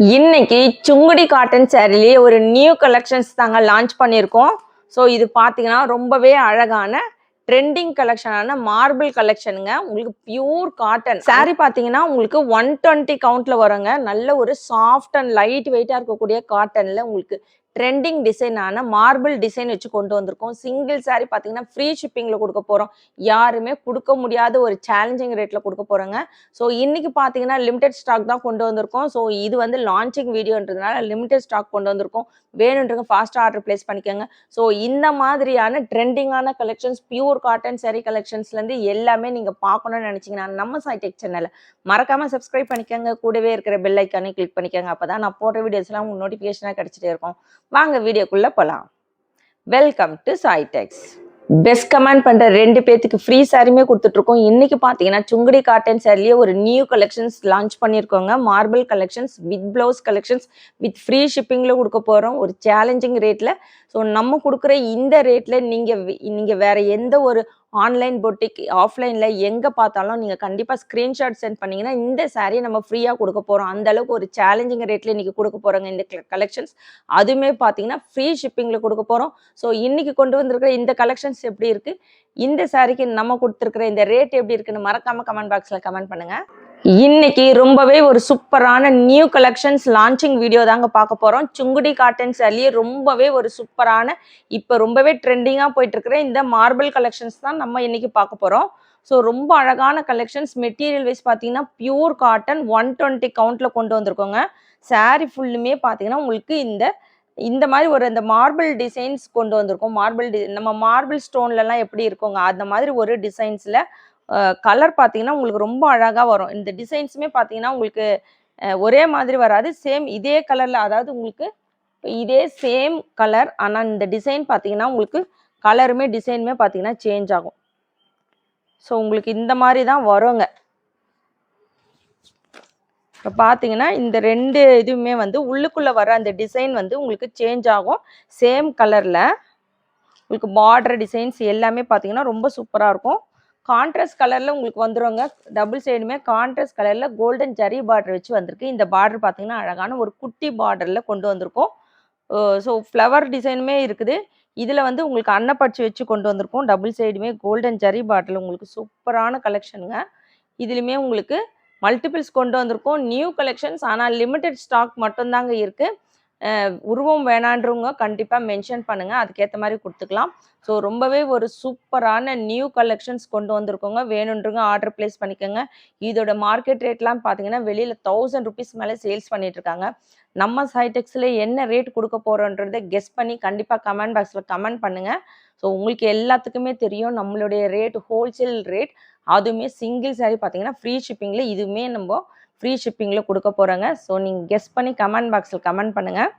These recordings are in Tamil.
இன்னைக்கு சுங்குடி காட்டன் சாரிலேயே ஒரு நியூ கலெக்ஷன்ஸ் தாங்க லான்ச் பண்ணியிருக்கோம். ஸோ இது பார்த்தீங்கன்னா ரொம்பவே அழகான ட்ரெண்டிங் கலெக்ஷனான மார்பிள் கலெக்ஷனுங்க. உங்களுக்கு பியூர் காட்டன் சாரி பார்த்தீங்கன்னா உங்களுக்கு 120 கவுண்ட்ல வருங்க. நல்ல ஒரு சாஃப்ட் அண்ட் லைட் வெயிட்டாக இருக்கக்கூடிய காட்டனில் உங்களுக்கு ட்ரெண்டிங் டிசைனான மார்பிள் டிசைன் வச்சு கொண்டு வந்திருக்கோம். சிங்கிள் சாரி பார்த்தீங்கன்னா ஃப்ரீ ஷிப்பிங்கில் கொடுக்க போகிறோம். யாருமே கொடுக்க முடியாத ஒரு சேலஞ்சிங் ரேட்டில் கொடுக்க போகிறோங்க. ஸோ இன்னைக்கு பார்த்தீங்கன்னா லிமிடெட் ஸ்டாக் தான் கொண்டு வந்திருக்கோம். ஸோ இது வந்து லான்ச்சிங் வீடியோன்றதுனால லிமிடெட் ஸ்டாக் கொண்டு வந்திருக்கோம். வேணுன்றவங்க ஃபாஸ்ட்டாக ஆர்டர் பிளேஸ் பண்ணிக்கோங்க. ஸோ இந்த மாதிரியான ட்ரெண்டிங்கான கலெக்ஷன்ஸ் பியூர் காட்டன் சாரி கலெக்ஷன்ஸ்லேருந்து எல்லாமே நீங்கள் பார்க்கணும்னு நினச்சிங்கன்னா நம்ம சாய்டெக் சேனலை மறக்காமல் சப்ஸ்கிரைப் பண்ணிக்கோங்க. கூடவே இருக்கிற பெல் ஐக்கானே கிளிக் பண்ணிக்கோங்க. அப்போ தான் நான் போடுற வீடியோஸ்லாம் உங்களுக்கு நோட்டிஃபிகேஷனாக கிடச்சிட்டே இருக்கும். வாங்க வீடியோக்குள்ளே போகலாம். Welcome to சாய்டெக்ஸ். பெஸ்ட் கமெண்ட் பண்ற 2 பேத்துக்கு ஃப்ரீ சாரியுமே கொடுத்துட்டு இருக்கோம். இன்னைக்கு பாத்தீங்கன்னா சுங்குடி காட்டன் சாரிலேயே ஒரு நியூ கலெக்ஷன்ஸ் லான்ச் பண்ணியிருக்கோங்க. Marble collections with blouse collections with free ஷிப்பிங்ல கொடுக்க போறோம் ஒரு சேலஞ்சிங் ரேட்ல. ஸோ நம்ம கொடுக்குற இந்த ரேட்ல நீங்க வேற எந்த ஒரு ஆன்லைன் பொட்டிக் ஆஃப்லைன்ல எங்க பார்த்தாலும் நீங்க கண்டிப்பா ஸ்கிரீன்ஷாட் சென்ட் பண்ணீங்கன்னா இந்த சாரியை நம்ம ஃப்ரீயா கொடுக்க போறோம். அந்த அளவுக்கு ஒரு சேலஞ்சிங் ரேட்ல இன்னைக்கு கொடுக்க போறோங்க இந்த கலெக்ஷன்ஸ். அதுவுமே பாத்தீங்கன்னா ஃப்ரீ ஷிப்பிங்ல கொடுக்க போறோம். ஸோ இன்னைக்கு கொண்டு வந்திருக்கிற இந்த கலெக்ஷன்ஸ் எப்படி இருக்கு, இந்த சாரிக்கு நம்ம கொடுத்துருக்கிற இந்த ரேட் எப்படி இருக்குன்னு மறக்காம கமெண்ட் பாக்ஸ்ல கமெண்ட் பண்ணுங்க. இன்னைக்கு ரொம்பவே ஒரு சூப்பரான நியூ கலெக்ஷன்ஸ் லான்ச்சிங் வீடியோ தாங்க பார்க்க போறோம். சுங்குடி காட்டன் சாரியே ரொம்பவே ஒரு சூப்பரான இப்போ ரொம்பவே ட்ரெண்டிங்காக போயிட்டு இருக்கிற இந்த மார்பிள் கலெக்ஷன்ஸ் தான் நம்ம இன்னைக்கு பார்க்க போறோம். ஸோ ரொம்ப அழகான கலெக்ஷன்ஸ். மெட்டீரியல் வைஸ் பார்த்தீங்கன்னா பியூர் காட்டன் 120 கவுண்ட்ல கொண்டு வந்திருக்கோங்க. சாரி ஃபுல்லுமே பார்த்தீங்கன்னா உங்களுக்கு இந்த மாதிரி ஒரு இந்த மார்பிள் டிசைன்ஸ் கொண்டு வந்திருக்கோம். நம்ம மார்பிள் ஸ்டோன்லலாம் எப்படி இருக்குங்க அந்த மாதிரி ஒரு டிசைன்ஸில் கலர் பார்த்தீங்கன்னா உங்களுக்கு ரொம்ப அழகாக வரும். இந்த டிசைன்ஸுமே பார்த்தீங்கன்னா உங்களுக்கு ஒரே மாதிரி வராது. சேம் இதே கலரில், அதாவது உங்களுக்கு இதே சேம் கலர், ஆனால் இந்த டிசைன் பார்த்தீங்கன்னா உங்களுக்கு கலருமே டிசைனுமே பார்த்தீங்கன்னா சேஞ்ச் ஆகும். ஸோ உங்களுக்கு இந்த மாதிரி தான் வருங்க. இப்போ பார்த்தீங்கன்னா இந்த 2 இதுவுமே வந்து உள்ளுக்குள்ளே வர அந்த டிசைன் வந்து உங்களுக்கு சேஞ்ச் ஆகும். சேம் கலரில் உங்களுக்கு பார்டர் டிசைன்ஸ் எல்லாமே பார்த்தீங்கன்னா ரொம்ப சூப்பராக இருக்கும். கான்ட்ராஸ்ட் கலரில் உங்களுக்கு வந்துடுங்க. டபுள் சைடுமே கான்ட்ராஸ்ட் கலரில் கோல்டன் ஜரி பார்டர் வச்சு வந்திருக்கு. இந்த பார்டர் பார்த்தீங்கன்னா அழகான ஒரு குட்டி பார்டரில் கொண்டு வந்திருக்கோம். ஸோ ஃப்ளவர் டிசைனுமே இருக்குது. இதில் வந்து உங்களுக்கு அன்னப்பட்சி வச்சு கொண்டு வந்திருக்கோம். டபுள் சைடுமே கோல்டன் ஜரி பார்டரில் உங்களுக்கு சூப்பரான கலெக்ஷனுங்க. இதுலையுமே உங்களுக்கு மல்டிபிள்ஸ் கொண்டு வந்திருக்கோம். நியூ கலெக்ஷன்ஸ், ஆனால் லிமிடெட் ஸ்டாக் மட்டும்தாங்க இருக்குது. உருவம் வேணான்றவங்க கண்டிப்பாக மென்ஷன் பண்ணுங்கள், அதுக்கேற்ற மாதிரி கொடுத்துக்கலாம். ஸோ ரொம்பவே ஒரு சூப்பரான நியூ கலெக்ஷன்ஸ் கொண்டு வந்திருக்கோங்க. வேணுன்றவங்க ஆர்டர் பிளேஸ் பண்ணிக்கோங்க. இதோட மார்க்கெட் ரேட்லாம் பார்த்தீங்கன்னா வெளியில் 1000 ருபீஸ் மேலே சேல்ஸ் பண்ணிட்டு இருக்காங்க. நம்ம சாய்டெக்ஸில் என்ன ரேட் கொடுக்க போகிறோன்றதை கெஸ் பண்ணி கண்டிப்பாக கமெண்ட் பாக்ஸில் கமெண்ட் பண்ணுங்கள். ஸோ உங்களுக்கு எல்லாத்துக்குமே தெரியும் நம்மளுடைய ரேட் ஹோல்சேல் ரேட். அதுவுமே சிங்கிள் சாரி பார்த்தீங்கன்னா ஃப்ரீ ஷிப்பிங்கில், இதுவுமே நம்ம ஃப்ரீ ஷிப்பிங்கில் கொடுக்க போகிறோங்க. ஸோ நீங்கள் கெஸ் பண்ணி கமெண்ட் பாக்ஸில் கமெண்ட் பண்ணுங்கள்.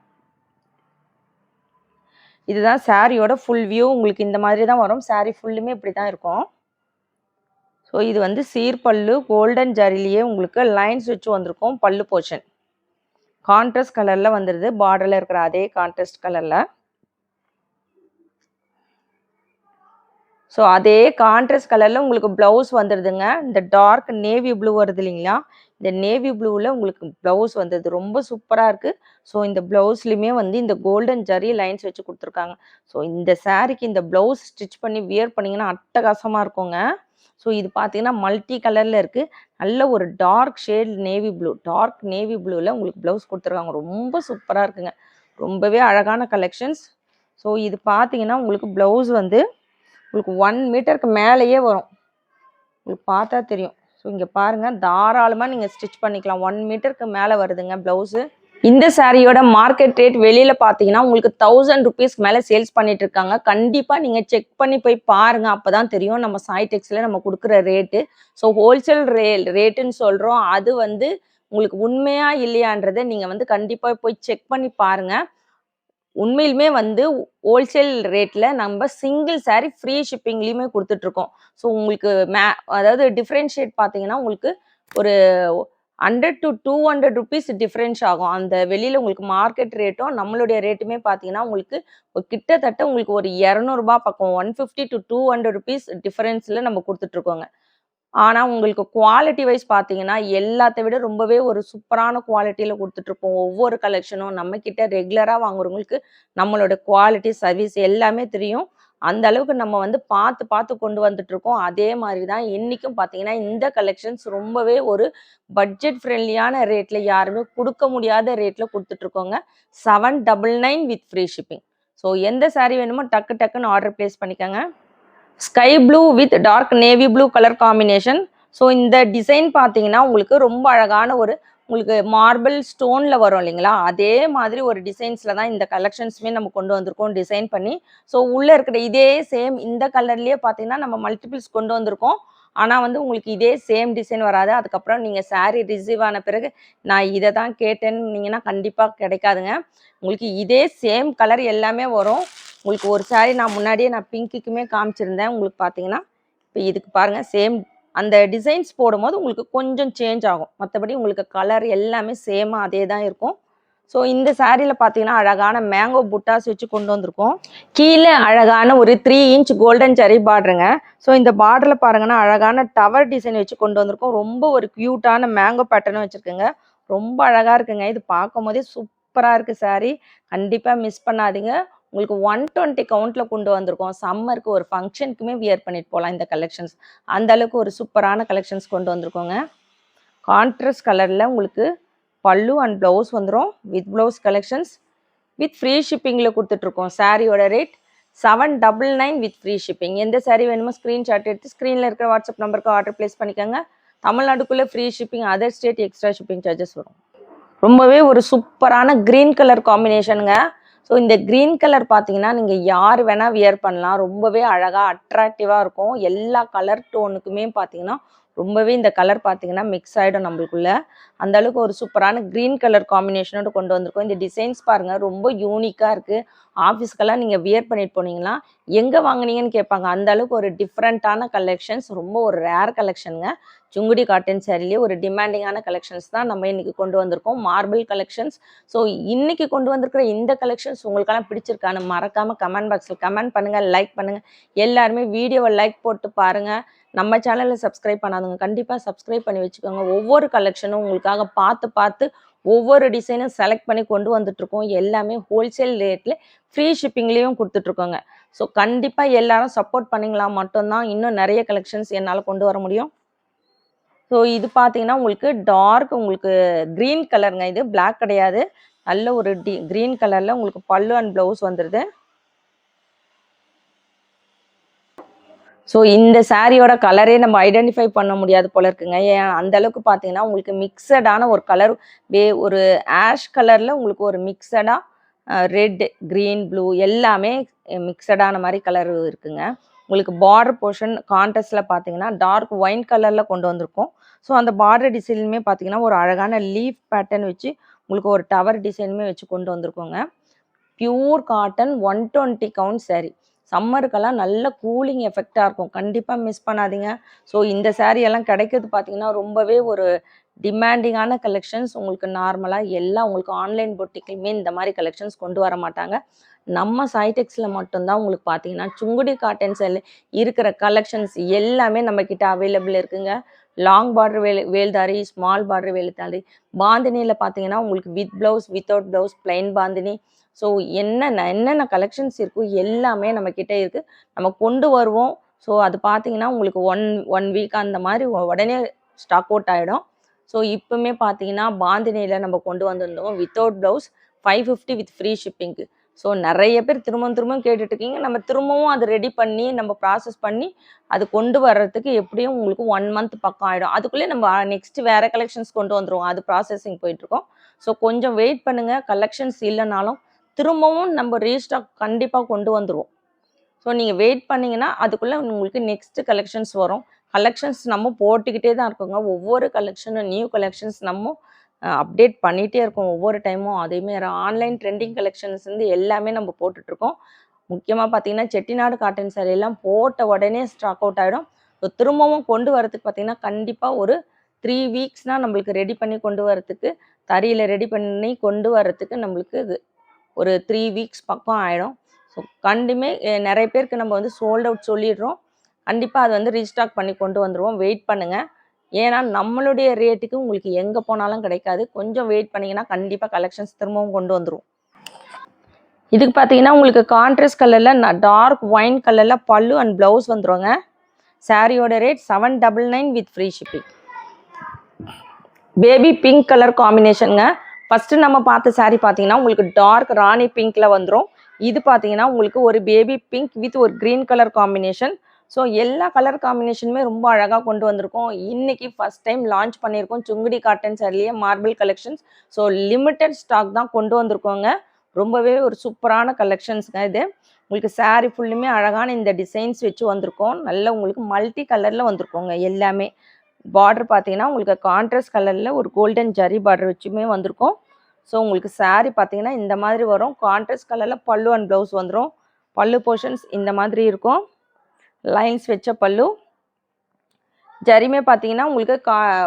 இதுதான் சாரியோட ஃபுல் வியூ. உங்களுக்கு இந்த மாதிரி தான் வரும். சாரி ஃபுல்லுமே இப்படி தான் இருக்கும். ஸோ இது வந்து சீர்பல்லு கோல்டன் ஜரிலேயே உங்களுக்கு லைன்ஸ் வச்சு வந்திருக்கும். பல்லு போர்ஷன் கான்ட்ராஸ்ட் கலரில் வந்துடுது. பார்டரில் இருக்கிற அதே கான்ட்ராஸ்ட் கலரில். ஸோ அதே கான்ட்ராஸ்ட் கலரில் உங்களுக்கு ப்ளவுஸ் வந்துடுதுங்க. இந்த டார்க் நேவி ப்ளூ வருது இல்லைங்களா, இந்த நேவி ப்ளூவில் உங்களுக்கு ப்ளவுஸ் வந்தது ரொம்ப சூப்பராக இருக்குது. ஸோ இந்த ப்ளவுஸ்லையுமே வந்து இந்த கோல்டன் ஜரி லைன்ஸ் வச்சு கொடுத்துருக்காங்க. ஸோ இந்த சாரீக்கு இந்த ப்ளவுஸ் ஸ்டிச் பண்ணி வியர் பண்ணிங்கன்னா அட்டகாசமாக இருக்குங்க. ஸோ இது பார்த்தீங்கன்னா மல்டி கலரில் இருக்குது. நல்ல ஒரு dark shade navy blue, dark navy ப்ளூவில் உங்களுக்கு ப்ளவுஸ் கொடுத்துருக்காங்க. ரொம்ப சூப்பராக இருக்குங்க. ரொம்பவே அழகான கலெக்ஷன்ஸ். ஸோ இது பார்த்தீங்கன்னா உங்களுக்கு ப்ளவுஸ் வந்து உங்களுக்கு 1 மீட்டருக்கு மேலேயே வரும். உங்களுக்கு பார்த்தா தெரியும். ஸோ இங்கே பாருங்கள், தாராளமாக நீங்கள் ஸ்டிச் பண்ணிக்கலாம். 1 மீட்டருக்கு மேலே வருதுங்க ப்ளவுஸு. இந்த சாரியோட மார்க்கெட் ரேட் வெளியில் பார்த்தீங்கன்னா உங்களுக்கு 1000 ருபீஸ்க்கு மேலே சேல்ஸ் பண்ணிட்டு இருக்காங்க. கண்டிப்பாக நீங்கள் செக் பண்ணி போய் பாருங்கள், அப்போ தான் தெரியும் நம்ம சாய்டெக்ஸில் நம்ம கொடுக்குற ரேட்டு. ஸோ ஹோல்சேல் ரேட்டுன்னு சொல்கிறோம், அது வந்து உங்களுக்கு உண்மையா இல்லையான்றதை நீங்கள் வந்து கண்டிப்பாக போய் செக் பண்ணி பாருங்கள். உண்மையிலுமே வந்து ஹோல்சேல் ரேட்டில் நம்ம சிங்கிள் சாரி ஃப்ரீ ஷிப்பிங்லேயுமே கொடுத்துட்ருக்கோம். ஸோ உங்களுக்கு அதாவது டிஃப்ரென்ஷியேட் பார்த்தீங்கன்னா உங்களுக்கு ஒரு 100 to 200 ருபீஸ் டிஃப்ரென்ஸ் ஆகும். அந்த வெளியில் உங்களுக்கு மார்க்கெட் ரேட்டும் நம்மளுடைய ரேட்டுமே பார்த்தீங்கன்னா உங்களுக்கு கிட்டத்தட்ட உங்களுக்கு ஒரு 200 ரூபாய் பக்கம் 150 to 200 ருபீஸ் டிஃபரன்ஸில் நம்ம கொடுத்துட்ருக்கோங்க. ஆனால் உங்களுக்கு குவாலிட்டி வைஸ் பார்த்தீங்கன்னா எல்லாத்தை விட ரொம்பவே ஒரு சூப்பரான குவாலிட்டியில் கொடுத்துட்ருப்போம். ஒவ்வொரு கலெக்ஷனும் நம்மக்கிட்ட ரெகுலராக வாங்குறவங்களுக்கு நம்மளோட குவாலிட்டி சர்வீஸ் எல்லாமே தெரியும். அந்த அளவுக்கு நம்ம வந்து பார்த்து பார்த்து கொண்டு வந்துட்ருக்கோம். அதே மாதிரி தான் இன்றைக்கும் பார்த்தீங்கன்னா இந்த கலெக்ஷன்ஸ் ரொம்பவே ஒரு பட்ஜெட் ஃப்ரெண்ட்லியான ரேட்டில் யாருமே கொடுக்க முடியாத ரேட்டில் கொடுத்துட்ருக்கோங்க. 799 வித் ஃப்ரீ ஷிப்பிங். ஸோ எந்த சாரீ வேணுமோ டக்கு டக்குன்னு ஆர்டர் ப்ளேஸ் பண்ணிக்கோங்க. Sky blue with dark navy blue colour combination. So இந்த டிசைன் பார்த்தீங்கன்னா உங்களுக்கு ரொம்ப அழகான ஒரு உங்களுக்கு மார்பிள் ஸ்டோனில் வரும் இல்லைங்களா, அதே மாதிரி ஒரு டிசைன்ஸில் தான் இந்த கலெக்ஷன்ஸுமே நம்ம கொண்டு வந்திருக்கோம் டிசைன் பண்ணி. ஸோ உள்ளே இருக்கிற இதே சேம் இந்த கலர்லேயே பார்த்தீங்கன்னா நம்ம மல்டிபிள்ஸ் கொண்டு வந்திருக்கோம். ஆனால் வந்து உங்களுக்கு இதே சேம் டிசைன் வராது. அதுக்கப்புறம் நீங்கள் சாரீ ரிசீவ் ஆன பிறகு நான் இதை தான் கேட்டேன்னீங்கன்னா கண்டிப்பாக கிடைக்காதுங்க. உங்களுக்கு இதே சேம் கலர் எல்லாமே வரும். உங்களுக்கு ஒரு சாரீ நான் முன்னாடியே நான் பிங்க்குக்குமே காமிச்சிருந்தேன். உங்களுக்கு பார்த்தீங்கன்னா இப்போ இதுக்கு பாருங்கள் சேம் அந்த டிசைன்ஸ் போடும்போது உங்களுக்கு கொஞ்சம் சேஞ்ச் ஆகும். மற்றபடி உங்களுக்கு கலர் எல்லாமே சேமாக அதே தான் இருக்கும். ஸோ இந்த சாரியில் பார்த்தீங்கன்னா அழகான மேங்கோ புட்டாஸ் வச்சு கொண்டு வந்திருக்கோம். கீழே அழகான ஒரு 3 இன்ச் கோல்டன் ஜரி பார்டருங்க. ஸோ இந்த பார்டரில் பாருங்கன்னா அழகான டவர் டிசைன் வச்சு கொண்டு வந்திருக்கோம். ரொம்ப ஒரு க்யூட்டான மேங்கோ பேட்டர்னும் வச்சுருக்குங்க. ரொம்ப அழகாக இருக்குங்க. இது பார்க்கும் போதே சூப்பராக இருக்குது சாரீ. கண்டிப்பாக மிஸ் பண்ணாதீங்க. உங்களுக்கு 120 கவுண்ட்டில் கொண்டு வந்திருக்கோம். சம்மருக்கு ஒரு ஃபங்க்ஷனுக்குமே வியர் பண்ணிட்டு போகலாம் இந்த கலெக்ஷன்ஸ். அந்த அளவுக்கு ஒரு சூப்பரான கலெக்ஷன்ஸ் கொண்டு வந்திருக்கோங்க. கான்ட்ராஸ்ட் கலரில் உங்களுக்கு பல்லு அண்ட் ப்ளவுஸ் வந்துடும். With blouse collections with free ஷிப்பிங்கில் கொடுத்துட்ருக்கோம். சாரியோட ரேட் 799 வித் ஃப்ரீ ஷிப்பிங். எந்த சாரீ வேணுமோ ஸ்க்ரீன்ஷாட் எடுத்து ஸ்க்ரீனில் இருக்கிற வாட்ஸ்அப் நம்பருக்கு ஆர்டர் ப்ளேஸ் பண்ணிக்கோங்க. தமிழ்நாடுக்குள்ளே free shipping, other state extra shipping charges வரும். ரொம்பவே ஒரு சூப்பரான க்ரீன் கலர் காம்பினேஷனுங்க. ஸோ இந்த க்ரீன் கலர் பார்த்தீங்கன்னா நீங்கள் யார் வேணால் வியர் பண்ணலாம். ரொம்பவே அழகாக அட்ராக்டிவாக இருக்கும். எல்லா கலர் டோனுக்குமே பார்த்தீங்கன்னா ரொம்பவே இந்த கலர் பார்த்தீங்கன்னா மிக்ஸ் ஆகிடும் நம்மளுக்குள்ள. அந்த அளவுக்கு ஒரு சூப்பரான க்ரீன் கலர் காம்பினேஷனோடு கொண்டு வந்திருக்கோம். இந்த டிசைன்ஸ் பாருங்கள் ரொம்ப யூனிக்காக இருக்குது. ஆஃபீஸ்க்கெல்லாம் நீங்கள் வியர் பண்ணிட்டு போனீங்கன்னா எங்கே வாங்கினீங்கன்னு கேட்பாங்க. அந்த அளவுக்கு ஒரு டிஃப்ரெண்ட்டான கலெக்ஷன்ஸ், ரொம்ப ஒரு ரேர் கலெக்ஷனுங்க. சுங்குடி காட்டன் சாரிலேயே ஒரு டிமாண்டிங்கான கலெக்ஷன்ஸ் தான் நம்ம இன்றைக்கி கொண்டு வந்திருக்கோம். Marble collections. ஸோ இன்றைக்கி கொண்டு வந்திருக்கிற இந்த கலெக்ஷன்ஸ் உங்களுக்கெல்லாம் பிடிச்சிருக்கான்னு மறக்காமல் கமெண்ட் பாக்ஸில் கமெண்ட் பண்ணுங்கள், லைக் பண்ணுங்கள். எல்லாருமே வீடியோவை லைக் போட்டு பாருங்கள். நம்ம சேனலில் சப்ஸ்கிரைப் பண்ணாதவங்க கண்டிப்பாக சப்ஸ்கிரைப் பண்ணி வச்சுக்கோங்க. ஒவ்வொரு கலெக்ஷனும் உங்களுக்காக பார்த்து பார்த்து ஒவ்வொரு டிசைனும் செலக்ட் பண்ணி கொண்டு வந்துட்ருக்கோம். எல்லாமே ஹோல்சேல் ரேட்டில் ஃப்ரீ ஷிப்பிங்லேயும் கொடுத்துட்ருக்கோங்க. ஸோ கண்டிப்பாக எல்லாரும் சப்போர்ட் பண்ணிங்களா மட்டும்தான் இன்னும் நிறைய கலெக்ஷன்ஸ் என்னால் கொண்டு வர முடியும். ஸோ இது பார்த்தீங்கன்னா உங்களுக்கு டார்க் உங்களுக்கு க்ரீன் கலருங்க. இது பிளாக் கிடையாது. நல்ல ஒரு க்ரீன் கலரில் உங்களுக்கு பல்லு அண்ட் ப்ளவுஸ் வந்துடுது. ஸோ இந்த சாரியோட கலரே நம்ம ஐடென்டிஃபை பண்ண முடியாது போல இருக்குங்க. ஏன் அந்த அளவுக்கு பார்த்தீங்கன்னா உங்களுக்கு மிக்சடான ஒரு கலர், ஒரு ஆஷ் கலரில் உங்களுக்கு ஒரு மிக்சடாக ரெட், க்ரீன், ப்ளூ எல்லாமே மிக்சடான மாதிரி கலர் இருக்குங்க. உங்களுக்கு பார்டர் போர்ஷன் கான்ட்ராஸ்டில் பார்த்தீங்கன்னா டார்க் ஒயின் கலரில் கொண்டு வந்திருக்கோம். ஸோ அந்த பார்டர் டிசைனுமே பார்த்தீங்கன்னா ஒரு அழகான லீஃப் பேட்டர்ன் வச்சு உங்களுக்கு ஒரு டவர் டிசைனுமே வச்சு கொண்டு வந்திருக்கோங்க. Pure cotton 120 count saree. சம்மருக்கெல்லாம் நல்ல கூலிங் எஃபெக்டாக இருக்கும். கண்டிப்பாக மிஸ் பண்ணாதீங்க. ஸோ இந்த சாரீ எல்லாம் கிடைக்கிறது பார்த்தீங்கன்னா ரொம்பவே ஒரு டிமாண்டிங்கான கலெக்ஷன்ஸ். உங்களுக்கு நார்மலாக எல்லாம் உங்களுக்கு ஆன்லைன் பொட்டிக்குமே இந்த மாதிரி கலெக்ஷன்ஸ் கொண்டு வர மாட்டாங்க. நம்ம சாய்டெக்ஸில் மட்டும்தான் உங்களுக்கு பார்த்தீங்கன்னா சுங்குடி காட்டன் செல் இருக்கிற கலெக்ஷன்ஸ் எல்லாமே நம்மக்கிட்ட அவைலபிள் இருக்குங்க. லாங் பார்டர் வேல்தாரி, ஸ்மால் பார்டர் வேல்தாரி, பாந்தினியில் பார்த்தீங்கன்னா உங்களுக்கு with blouse, without blouse, plain bandhani. So என்னென்ன கலெக்ஷன்ஸ் இருக்கோ எல்லாமே நம்மக்கிட்ட இருக்குது. நம்ம கொண்டு வருவோம். ஸோ அது பார்த்தீங்கன்னா உங்களுக்கு ஒன் வீக் அந்த மாதிரி உடனே ஸ்டாக் அவுட் ஆகிடும். ஸோ இப்போவுமே பார்த்தீங்கன்னா பாந்தினியில் நம்ம கொண்டு வந்திருந்தோம் வித்தவுட் ப்ளவுஸ் 550 வித் ஃப்ரீ ஷிப்பிங்க்கு. ஸோ நிறைய பேர் திரும்பவும் கேட்டுட்ருக்கீங்க. நம்ம திரும்பவும் அதை ரெடி பண்ணி நம்ம ப்ராசஸ் பண்ணி அது கொண்டு வர்றதுக்கு எப்படியும் உங்களுக்கு 1 மந்த் பக்கம் ஆகிடும். அதுக்குள்ளே நம்ம நெக்ஸ்ட் வேறு கலெக்ஷன்ஸ் கொண்டு வந்துடுவோம். அது ப்ராசஸிங் போயிட்டுருக்கோம். ஸோ கொஞ்சம் வெயிட் பண்ணுங்கள். கலெக்ஷன்ஸ் இல்லைனாலும் திரும்பவும் நம்ம ரீஸ்டாக் கண்டிப்பாக கொண்டு வந்துடுவோம். ஸோ நீங்கள் வெயிட் பண்ணிங்கன்னா அதுக்குள்ளே உங்களுக்கு நெக்ஸ்ட் கலெக்ஷன்ஸ் வரும். கலெக்ஷன்ஸ் நம்ம போட்டுக்கிட்டே தான் இருக்கோங்க. ஒவ்வொரு கலெக்ஷனும் நியூ கலெக்ஷன்ஸ் நம்ம அப்டேட் பண்ணிகிட்டே இருக்கோம் ஒவ்வொரு டைமும். அதேமாரி ஆன்லைன் ட்ரெண்டிங் கலெக்ஷன்ஸ் எல்லாமே நம்ம போட்டுட்ருக்கோம். முக்கியமாக பார்த்தீங்கன்னா செட்டிநாடு காட்டன் சாரீ எல்லாம் போட்ட உடனே ஸ்டாக் அவுட் ஆகிடும். ஸோ திரும்பவும் கொண்டு வரதுக்கு பார்த்தீங்கன்னா கண்டிப்பாக ஒரு 3 வீக்ஸ்னால் நம்மளுக்கு ரெடி பண்ணி கொண்டு வரத்துக்கு, தறியில் ரெடி பண்ணி கொண்டு வரத்துக்கு நம்மளுக்கு இது ஒரு 3 வீக்ஸ் பக்கம் ஆகிடும். ஸோ நிறைய பேருக்கு நம்ம வந்து சோல்ட் அவுட் சொல்லிடுறோம். கண்டிப்பாக அது வந்து ரீஸ்டாக் பண்ணி கொண்டு வந்துடுவோம். வெயிட் பண்ணுங்கள். ஏன்னா நம்மளுடைய ரேட்டுக்கு உங்களுக்கு எங்கே போனாலும் கிடைக்காது. கொஞ்சம் வெயிட் பண்ணிங்கன்னா கண்டிப்பாக கலெக்ஷன்ஸ் திரும்பவும் கொண்டு வந்துடும். இதுக்கு பார்த்தீங்கன்னா உங்களுக்கு கான்ட்ராஸ்ட் கலரில் டார்க் ஒயின் கலரில் பல்லு அண்ட் ப்ளவுஸ் வந்துடுங்க. சாரியோட rate 799 with free shipping. Baby pink colour காம்பினேஷனுங்க. ஃபஸ்ட்டு நம்ம பார்த்த சாரீ பார்த்தீங்கன்னா உங்களுக்கு டார்க் ராணி பிங்க்கில் வந்துடும். இது பார்த்தீங்கன்னா உங்களுக்கு ஒரு பேபி பிங்க் வித் ஒரு க்ரீன் கலர் காம்பினேஷன். ஸோ எல்லா கலர் காம்பினேஷனுமே ரொம்ப அழகாக கொண்டு வந்திருக்கோம். இன்னைக்கு ஃபஸ்ட் டைம் லான்ச் பண்ணியிருக்கோம் சுங்குடி காட்டன் சாரிலேயே marble collections. So limited stock தான் கொண்டு வந்திருக்கோங்க. ரொம்பவே ஒரு சூப்பரான கலெக்ஷன்ஸுங்க இது. உங்களுக்கு சாரீ ஃபுல்லுமே அழகான இந்த டிசைன்ஸ் வச்சு வந்திருக்கோம். நல்ல உங்களுக்கு மல்டி கலரில் வந்திருக்கோங்க எல்லாமே. பார்டர் பார்த்தீங்கன்னா உங்களுக்கு கான்ட்ராஸ்ட் கலரில் ஒரு கோல்டன் ஜரி பார்டர் வச்சுமே வந்திருக்கும். ஸோ உங்களுக்கு சாரீ பார்த்தீங்கன்னா இந்த மாதிரி வரும். கான்ட்ராஸ்ட் கலரில் பல்லு அண்ட் ப்ளவுஸ் வந்துடும். பல்லு போர்ஷன்ஸ் இந்த மாதிரி இருக்கும். லைன்ஸ் வச்ச பல்லு. ஜரிமே பார்த்தீங்கன்னா உங்களுக்கு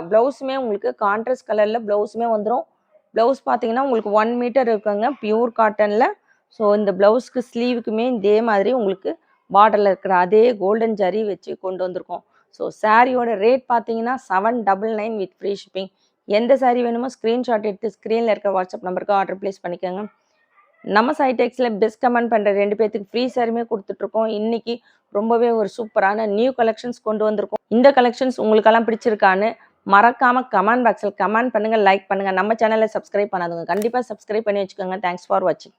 ப்ளவுஸுமே உங்களுக்கு கான்ட்ராஸ்ட் கலரில் ப்ளவுஸுமே வந்துடும். ப்ளவுஸ் பார்த்தீங்கன்னா உங்களுக்கு 1 மீட்டர் இருக்குங்க பியூர் காட்டனில். ஸோ இந்த ப்ளவுஸ்க்கு ஸ்லீவுக்குமே இதே மாதிரி உங்களுக்கு பார்டரில் இருக்கிற அதே கோல்டன் ஜரி வச்சு கொண்டு வந்திருக்கோம். ஸோ சாரியோட ரேட் பார்த்தீங்கன்னா 799 வித் ஃப்ரீ ஷிப்பிங். எந்த சாரீ வேணுமோ ஸ்க்ரீன்ஷாட் எடுத்து ஸ்க்ரீனில் இருக்கிற வாட்ஸ்அப் நம்பருக்கு ஆர்டர் ப்ளேஸ் பண்ணிக்கோங்க. நம்ம சைடெக்ஸில் பெஸ்ட் கமெண்ட் பண்ணுற 2 பேர்த்துக்கு ஃப்ரீ சாரியுமே கொடுத்துட்ருக்கோம். இன்றைக்கி ரொம்பவே ஒரு சூப்பரான நியூ கலெக்ஷன்ஸ் கொண்டு வந்திருக்கோம். இந்த கலெக்ஷன்ஸ் உங்களுக்கெல்லாம் பிடிச்சிருக்கான்னு மறக்காமல் கமெண்ட் பாக்ஸில் கமெண்ட் பண்ணுங்கள், லைக் பண்ணுங்கள். நம்ம சேனலை சப்ஸ்கிரைப் பண்ணாதுங்க கண்டிப்பாக சப்ஸ்கிரைப் பண்ணி வச்சுக்கோங்க. தேங்க்ஸ் ஃபார் வாட்சிங்.